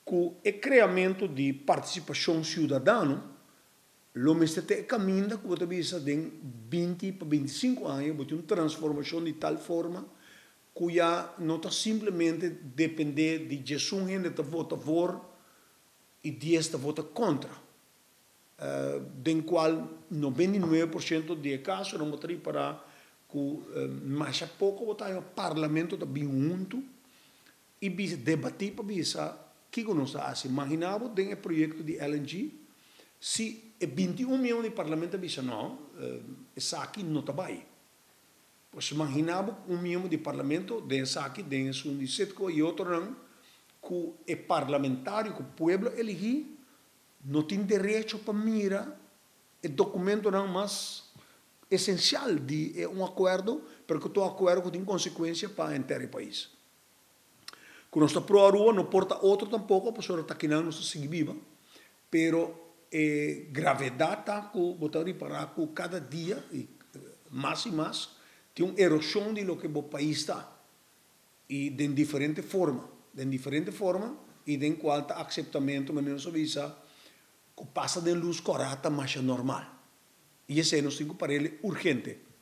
com o criamento de participação cidadã, o mestre caminha que você visa de 20 para 25 anos, você uma transformação de tal forma que já não está simplesmente depender de Jesus gente vota a favor e 10 vota contra. Den qual 99% de casos não votaria para que mais a pouco votar no parlamento da bem junto e debater para bisa que nós faz. Imaginava tem o projeto de LNG se 21 milhões de parlamento bisa não, essa aqui não está bem. Pois imaginava milhão de parlamento dessa aqui dentro de setco e outro não que o parlamentário que o povo elegeu não tem direito para mirar o documento não mais essencial de um acordo, porque todo acordo tem consequência para o inteiro país. Que nós estamos para a rua, não porta outro tampoco, porque nós estamos aqui não seguir viva, pero gravidade está que botar reparar que cada dia mais e mais tem uma erosão de lo que o país está e de diferente forma e de qual está aceitamento menos visa que passa de luz corata mais normal. E esse é nosso para ele urgente.